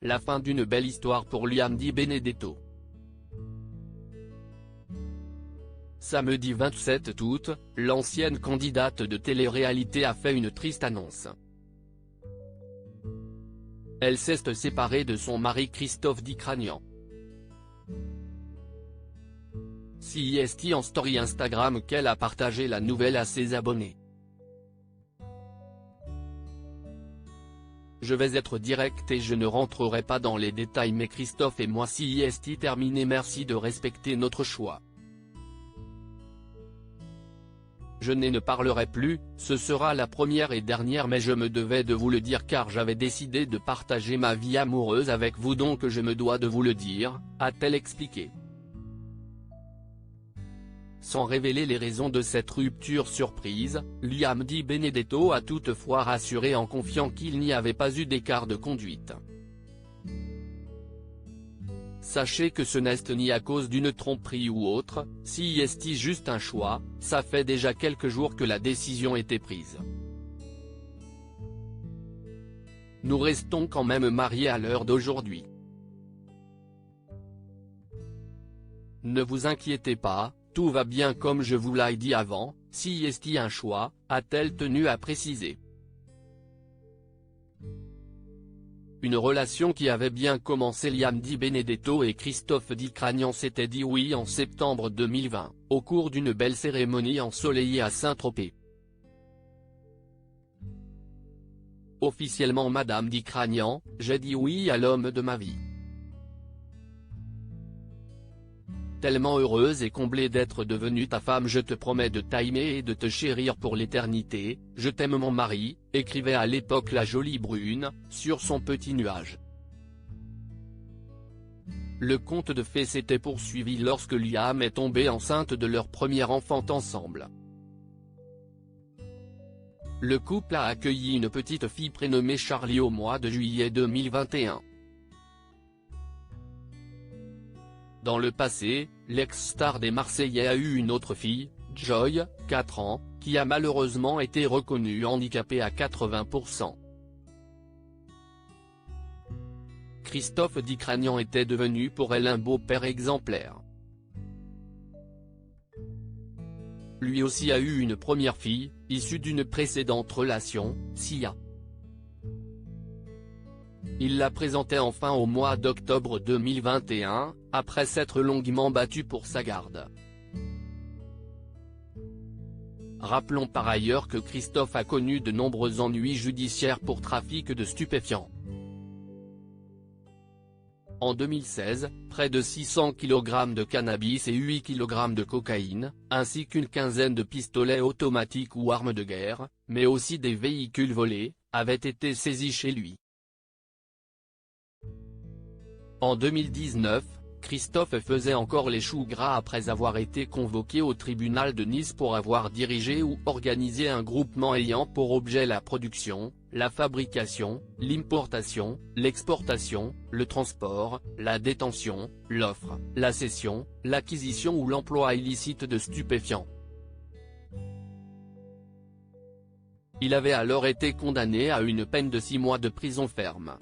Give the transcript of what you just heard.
la fin d'une belle histoire pour Liam Di Benedetto. Samedi 27 août, l'ancienne candidate de télé-réalité a fait une triste annonce. Elle s'est séparée de son mari Christophe Dicranian. CIST en story Instagram qu'elle a partagé la nouvelle à ses abonnés. Je vais être direct et je ne rentrerai pas dans les détails mais Christophe et moi CIST terminé, merci de respecter notre choix. Je ne parlerai plus, ce sera la première et dernière mais je me devais de vous le dire car j'avais décidé de partager ma vie amoureuse avec vous donc je me dois de vous le dire, a-t-elle expliqué. Sans révéler les raisons de cette rupture surprise, Liam Di Benedetto a toutefois rassuré en confiant qu'il n'y avait pas eu d'écart de conduite. Sachez que ce n'est ni à cause d'une tromperie ou autre, si est juste un choix, ça fait déjà quelques jours que la décision était prise. Nous restons quand même mariés à l'heure d'aujourd'hui. Ne vous inquiétez pas, tout va bien comme je vous l'ai dit avant, si est un choix, a-t-elle tenu à préciser. Une relation qui avait bien commencé. Liam Di Benedetto et Christophe Dicranian s'étaient dit oui en septembre 2020, au cours d'une belle cérémonie ensoleillée à Saint-Tropez. Officiellement Madame Dicranian, j'ai dit oui à l'homme de ma vie. Tellement heureuse et comblée d'être devenue ta femme, je te promets de t'aimer et de te chérir pour l'éternité, je t'aime mon mari, écrivait à l'époque la jolie brune, sur son petit nuage. Le conte de fées s'était poursuivi lorsque Liam est tombée enceinte de leur premier enfant ensemble. Le couple a accueilli une petite fille prénommée Charlie au mois de juillet 2021. Dans le passé, l'ex-star des Marseillais a eu une autre fille, Joy, 4 ans, qui a malheureusement été reconnue handicapée à 80%. Christophe Dicranian était devenu pour elle un beau-père exemplaire. Lui aussi a eu une première fille, issue d'une précédente relation, Sia. Il la présentait enfin au mois d'octobre 2021, après s'être longuement battu pour sa garde. Rappelons par ailleurs que Christophe a connu de nombreux ennuis judiciaires pour trafic de stupéfiants. En 2016, près de 600 kg de cannabis et 8 kg de cocaïne, ainsi qu'une quinzaine de pistolets automatiques ou armes de guerre, mais aussi des véhicules volés, avaient été saisis chez lui. En 2019, Christophe faisait encore les choux gras après avoir été convoqué au tribunal de Nice pour avoir dirigé ou organisé un groupement ayant pour objet la production, la fabrication, l'importation, l'exportation, le transport, la détention, l'offre, la cession, l'acquisition ou l'emploi illicite de stupéfiants. Il avait alors été condamné à une peine de 6 mois de prison ferme.